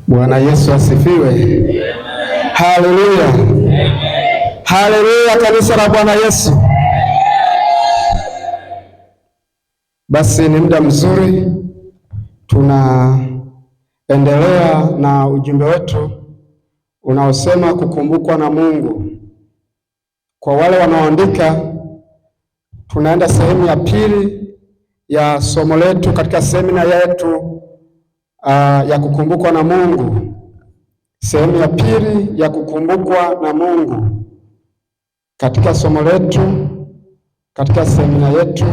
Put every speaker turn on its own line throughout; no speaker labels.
Bwana Yesu asifiwe. Haleluya. Haleluya, kanisa la Bwana Yesu. Basi ni muda mzuri, tunaendelea na ujumbe wetu unaosema kukumbukwa na Mungu. Kwa wale wanaoandika, tunaenda sehemu ya pili ya somo letu katika semina yetu ya kukumbukwa na Mungu. Sehemu ya pili ya kukumbukwa na Mungu katika somo letu, katika semina yetu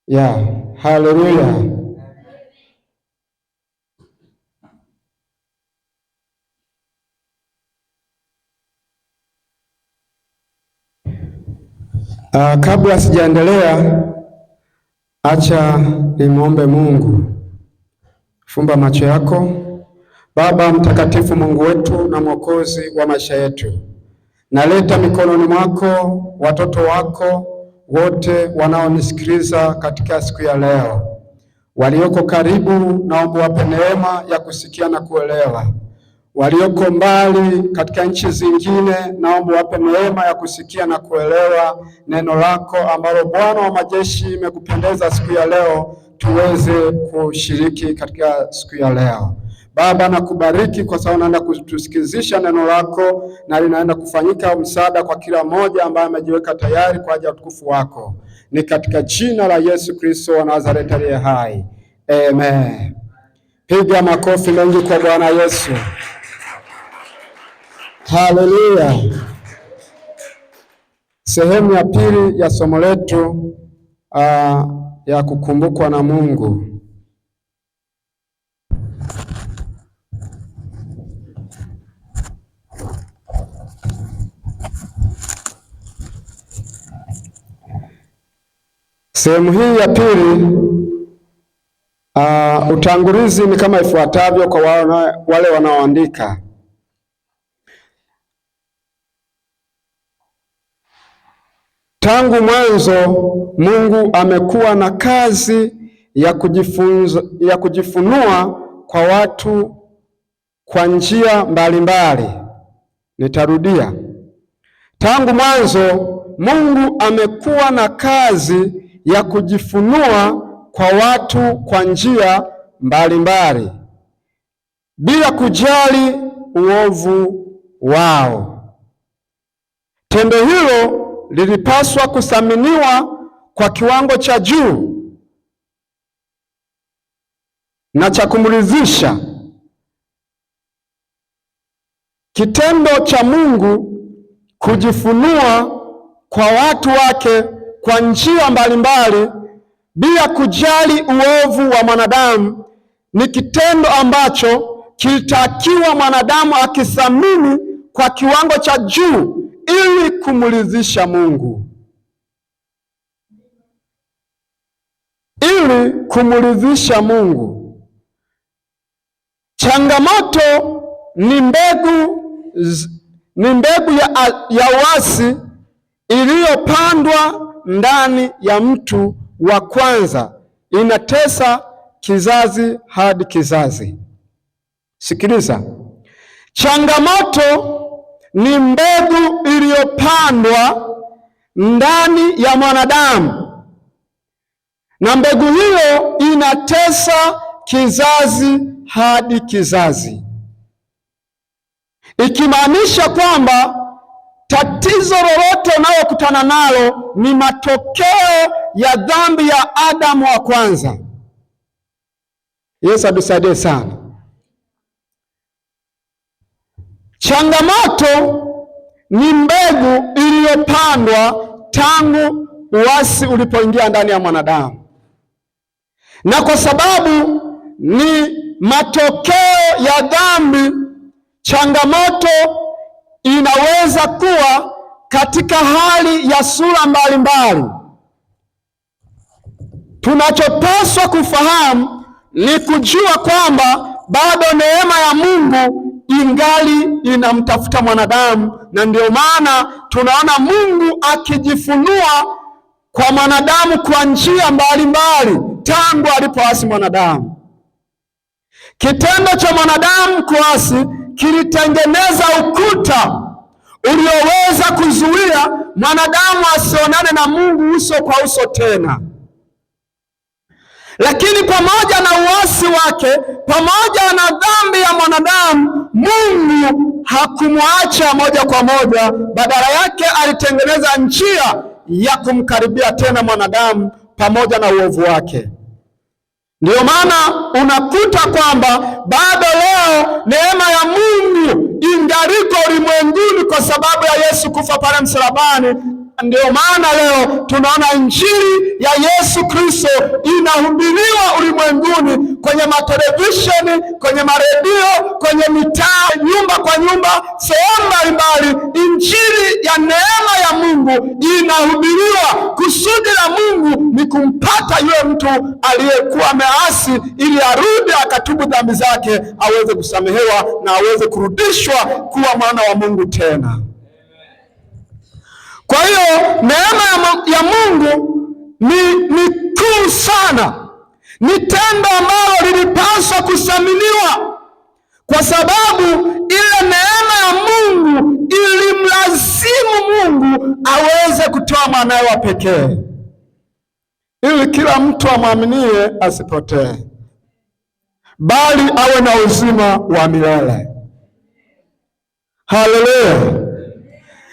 ya haleluya. Kabla sijaendelea, acha nimwombe Mungu. Fumba macho yako. Baba mtakatifu, Mungu wetu na Mwokozi wa maisha yetu, naleta mikononi mwako watoto wako wote wanaonisikiliza katika siku ya leo. Walioko karibu, naomba wape neema ya kusikia na kuelewa. Walioko mbali katika nchi zingine, naomba wape neema ya kusikia na kuelewa neno lako ambalo Bwana wa majeshi imekupendeza siku ya leo tuweze kushiriki katika siku ya leo. Baba, nakubariki kwa sababu naenda kutusikizisha neno lako na linaenda kufanyika msaada kwa kila mmoja ambaye amejiweka tayari kwa ajili ya utukufu wako. Ni katika jina la Yesu Kristo wa Nazareti aliye hai. Amen. Piga makofi mengi kwa Bwana Yesu. Haleluya. Sehemu ya pili ya somo letu ya kukumbukwa na Mungu. Sehemu hii ya pili, utangulizi ni kama ifuatavyo kwa wale wanaoandika. Tangu mwanzo Mungu amekuwa na kazi ya kujifunua kwa watu kwa njia mbalimbali. Nitarudia. Tangu mwanzo Mungu amekuwa na kazi ya kujifunua kwa watu kwa njia mbalimbali bila kujali uovu wao. Tendo hilo lilipaswa kuthaminiwa kwa kiwango cha juu na cha kumridhisha. Kitendo cha Mungu kujifunua kwa watu wake kwa njia mbalimbali bila kujali uovu wa mwanadamu ni kitendo ambacho kilitakiwa mwanadamu akithamini kwa kiwango cha juu ili kumridhisha Mungu. Ili kumridhisha Mungu. Changamoto ni mbegu ya uasi iliyopandwa ndani ya mtu wa kwanza, inatesa kizazi hadi kizazi. Sikiliza. Changamoto ni mbegu iliyopandwa ndani ya mwanadamu, na mbegu hiyo inatesa kizazi hadi kizazi, ikimaanisha kwamba tatizo lolote unalokutana nalo ni matokeo ya dhambi ya Adamu wa kwanza. Yesu atusaidie sana. Changamoto ni mbegu iliyopandwa tangu uasi ulipoingia ndani ya mwanadamu, na kwa sababu ni matokeo ya dhambi, changamoto inaweza kuwa katika hali ya sura mbalimbali. Tunachopaswa kufahamu ni kujua kwamba bado neema ya Mungu ingali inamtafuta mwanadamu, na ndio maana tunaona Mungu akijifunua kwa mwanadamu kwa njia mbalimbali tangu alipoasi mwanadamu. Kitendo cha mwanadamu kuasi kilitengeneza ukuta ulioweza kuzuia mwanadamu asionane na Mungu uso kwa uso tena. Lakini pamoja na uasi wake, pamoja na dhambi ya mwanadamu, Mungu hakumwacha moja kwa moja. Badala yake alitengeneza njia ya kumkaribia tena mwanadamu pamoja na uovu wake. Ndiyo maana unakuta kwamba bado leo neema ya Mungu ingaliko ulimwenguni kwa sababu ya Yesu kufa pale msalabani. Ndio maana leo tunaona injili ya Yesu Kristo inahubiriwa ulimwenguni, kwenye matelevisheni, kwenye maredio, kwenye mitaa, nyumba kwa nyumba, sehemu mbalimbali. Injili ya neema ya Mungu inahubiriwa. Kusudi la Mungu ni kumpata yule mtu aliyekuwa ameasi, ili arudi akatubu dhambi zake, aweze kusamehewa na aweze kurudishwa kuwa mwana wa Mungu tena. Kwa hiyo neema ya Mungu ni kuu sana, ni tendo ambalo lilipaswa kusaminiwa, kwa sababu ile neema ya Mungu ilimlazimu Mungu aweze kutoa mwanawe wa pekee, ili kila mtu amwaminie asipotee, bali awe na uzima wa milele. Haleluya!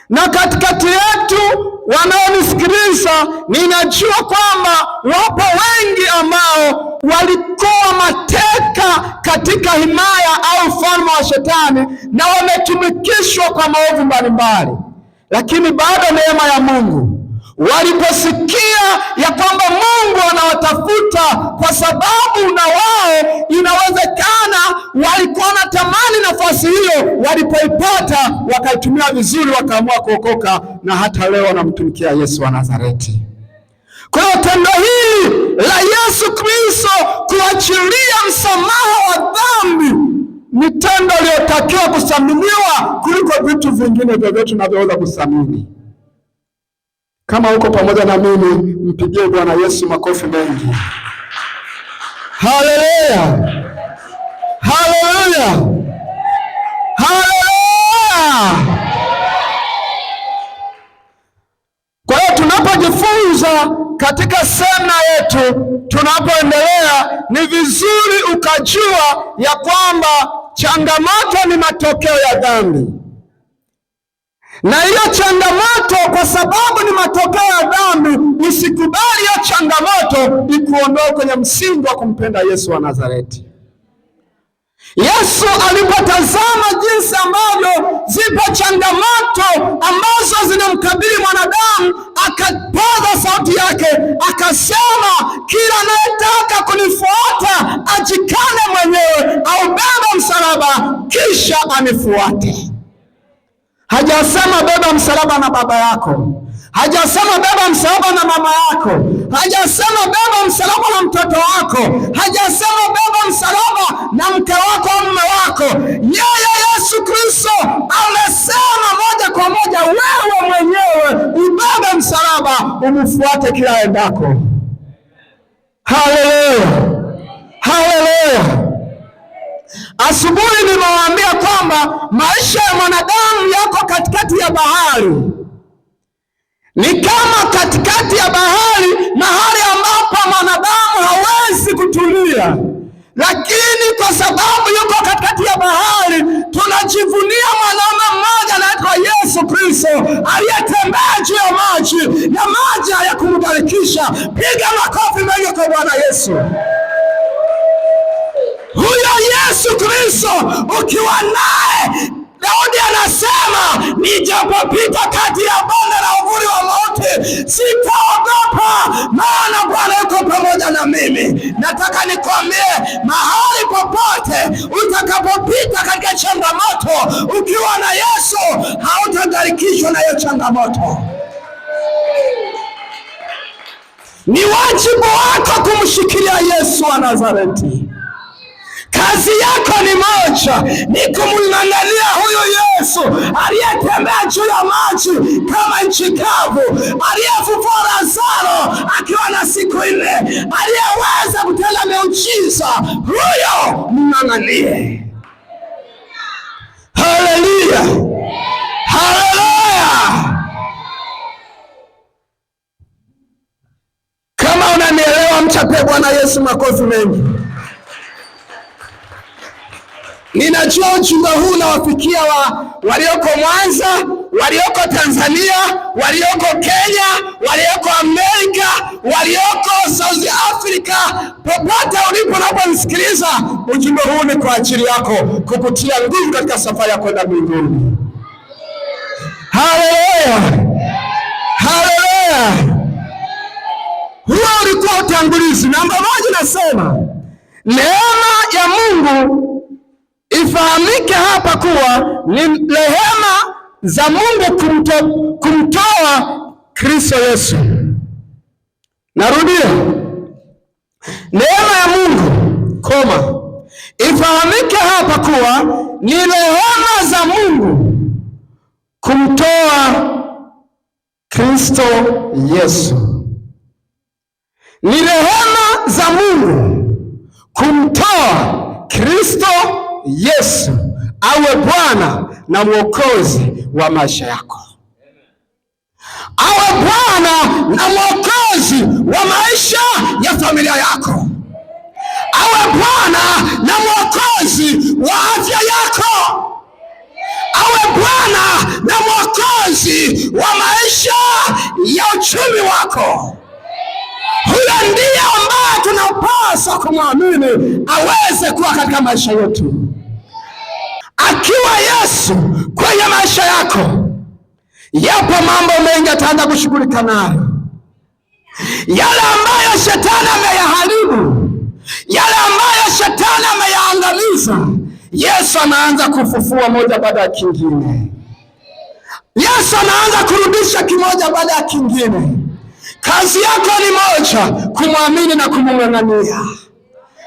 Na katikati yetu wanaonisikiliza, ninajua kwamba wapo wengi ambao walikuwa mateka katika himaya au ufalme wa Shetani na wametumikishwa kwa maovu mbalimbali, lakini bado neema ya Mungu, waliposikia ya kwamba Mungu anawatafuta, kwa sababu na wao inawezekana walikuwa wanatamani nafasi hiyo, walipoipata wakaitumia vizuri, wakaamua kuokoka, na hata leo wanamtumikia Yesu wa Nazareti. Kwa hiyo tendo hili la Yesu Kristo kuachilia msamaha wa dhambi ni tendo lilotakiwa kusaminiwa kuliko vitu vingine vyovyote tunavyoweza kusamini. Kama uko pamoja na mimi, mpigie Bwana Yesu makofi mengi. Haleluya! Haleluya! Haleluya! Kwa hiyo tunapojifunza katika semina yetu, tunapoendelea, ni vizuri ukajua ya kwamba changamoto ni matokeo ya dhambi. Na hiyo changamoto, kwa sababu ni matokeo ya dhambi, usikubali hiyo changamoto ikuondoe kwenye msingi wa kumpenda Yesu wa Nazareti. Yesu alipotazama jinsi ambavyo zipo changamoto ambazo zinamkabili mwanadamu, akapaza sauti yake akasema, kila anayetaka kunifuata ajikane mwenyewe, aubebe msalaba kisha anifuate. Hajasema beba msalaba na baba yako, hajasema beba msalaba na mama yako, hajasema beba msalaba na mtoto wako, hajasema beba msalaba na mke wako au mume wako. Yeye Yesu Kristo amesema moja kwa moja, wewe mwenyewe ubebe msalaba, umfuate kila endako. Haleluya! Haleluya! Asubuhi nimewaambia kwamba maisha ya mwanadamu yako katikati ya bahari. Ni kama katikati ya bahari, mahali ambapo mwanadamu hawezi kutulia. Lakini kwa sababu yuko katikati ya bahari, tunajivunia mwanaume mmoja anaitwa Yesu Kristo, aliyetembea juu ya maji na maji hayakumgarikisha. Piga makofi mengi kwa Bwana Yesu. Huyo Yesu Kristo ukiwa naye, Daudi anasema, nijapopita kati ya bonde la uvuli wa mauti sitaogopa, maana Bwana yuko pamoja na mimi. Nataka nikwambie, mahali popote utakapopita katika changamoto, ukiwa na Yesu hautagarikishwa na hiyo changamoto. Ni wajibu wako kumshikilia Yesu wa Nazareti. Kazi yako ni moja, ni kumng'ang'ania huyu Yesu aliyetembea juu ya maji kama nchi kavu, aliyefufua Lazaro akiwa na siku 4, aliyeweza kutenda miujiza. Huyo mng'ang'anie. Haleluya, haleluya. Kama unanielewa, mchape Bwana Yesu makofi mengi. Ninajua ujumbe huu unawafikia walioko Mwanza, walioko Tanzania, walioko Kenya, walioko Amerika, walioko South Africa. Popote ulipo unaponisikiliza, ujumbe huu ni kwa ajili yako, kukutia nguvu katika safari ya kwenda mbinguni. Haleluya, haleluya. Huo ulikuwa utangulizi. Namba 1 nasema neema ya Mungu ifahamike hapa kuwa ni rehema za Mungu kumtoa Kristo Yesu. Narudia, neema ya Mungu ifahamike hapa kuwa ni rehema za Mungu kumtoa Kristo Yesu. Ni rehema za Mungu kumtoa Kristo Yesu awe Bwana na Mwokozi wa maisha yako. Awe Bwana na Mwokozi wa maisha ya familia yako. Awe Bwana na Mwokozi wa afya yako. Awe Bwana na Mwokozi wa maisha ya uchumi wako. Huyo ndiye ambaye tunapaswa kumwamini aweze kuwa katika maisha yetu. Akiwa Yesu kwenye maisha yako, yapo mambo mengi ataanza kushughulika nayo. Yale ambayo shetani ameyaharibu, yale ambayo shetani ameyaangamiza, Yesu anaanza kufufua moja baada ya kingine. Yesu anaanza kurudisha kimoja baada ya kingine. Kazi yako ni moja, kumwamini na kumng'ang'ania.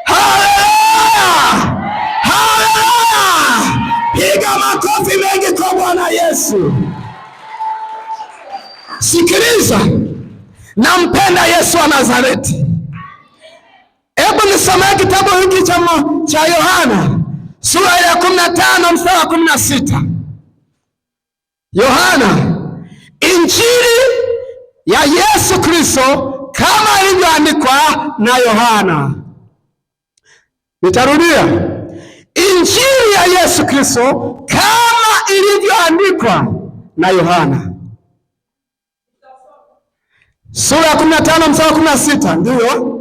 Haleluya, haleluya. Piga makofi mengi kwa Bwana Yesu. Sikiliza, nampenda Yesu wa Nazareti. Hebu nisomee kitabu hiki cha Yohana sura ya 15 mstari wa 16. Yohana, Injili ya Yesu Kristo kama ilivyoandikwa na Yohana. Nitarudia, Injili ya Yesu Kristo kama ilivyoandikwa na Yohana, sura ya 15 mstari wa 16. Ndio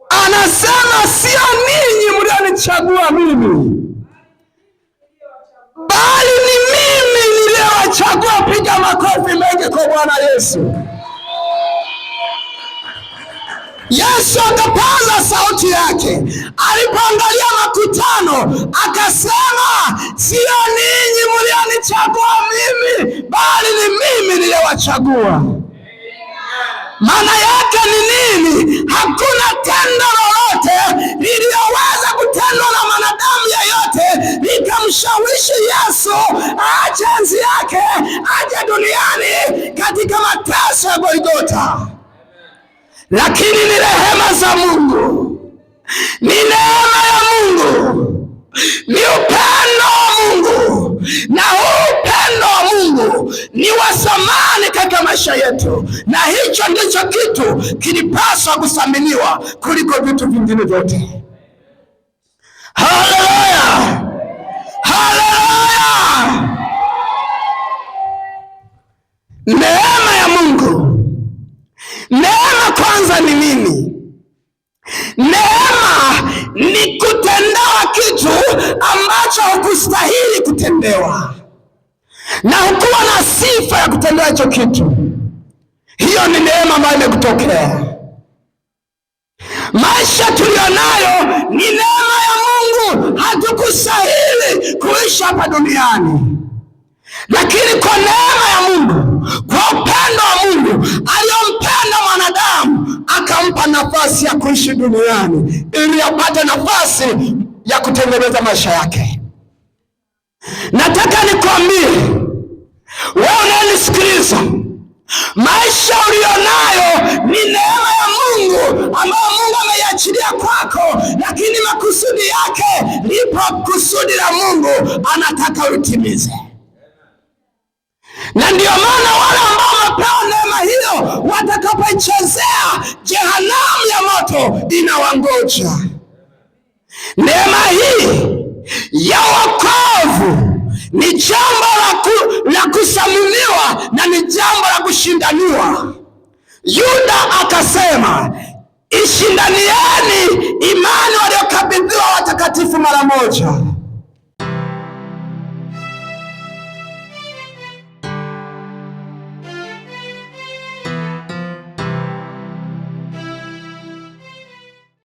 anasema, sio ninyi mlionichagua mimi, bali ni mimi niliyowachagua. Piga makofi mengi kwa Bwana Yesu. Yesu akapaza sauti yake alipoangalia makutano, akasema, sio ninyi mlionichagua mimi, bali ni mimi niliyowachagua. Maana yake ni nini? Hakuna tendo lolote lililoweza kutendwa na mwanadamu yeyote likamshawishi Yesu aache enzi yake aje duniani katika mateso ya Golgotha. Lakini ni rehema za Mungu, ni neema ya Mungu, ni upendo wa Mungu, na huu upendo wa Mungu ni wa thamani katika maisha yetu, na hicho ndicho kitu kilipaswa kuthaminiwa kuliko vitu vingine vyote. Haleluya, haleluya. Neema ya Mungu. Neema kwanza ni nini? Neema ni kutendewa kitu ambacho hukustahili kutendewa, na hukuwa na sifa ya kutendewa hicho kitu. Hiyo ni neema ambayo imekutokea. Maisha tulionayo ni neema ya Mungu. Hatukustahili kuishi hapa duniani, lakini kwa neema ya Mungu, kwa upendo wa Mungu aliyompenda mwanadamu akampa nafasi ya kuishi duniani ili apate nafasi ya kutengeneza maisha yake. Nataka nikwambie wewe unayenisikiliza, maisha ulionayo ni neema ya Mungu ambayo Mungu ameiachilia kwako, lakini makusudi yake, lipo kusudi la Mungu anataka uitimize. Na ndio maana wale ambao wamepewa neema hiyo watakapoichezea, jehanamu ya moto inawangoja. Neema hii ya wokovu ni jambo la kusamuliwa na ni jambo la kushindaniwa. Yuda akasema, ishindanieni imani waliokabidhiwa watakatifu mara moja.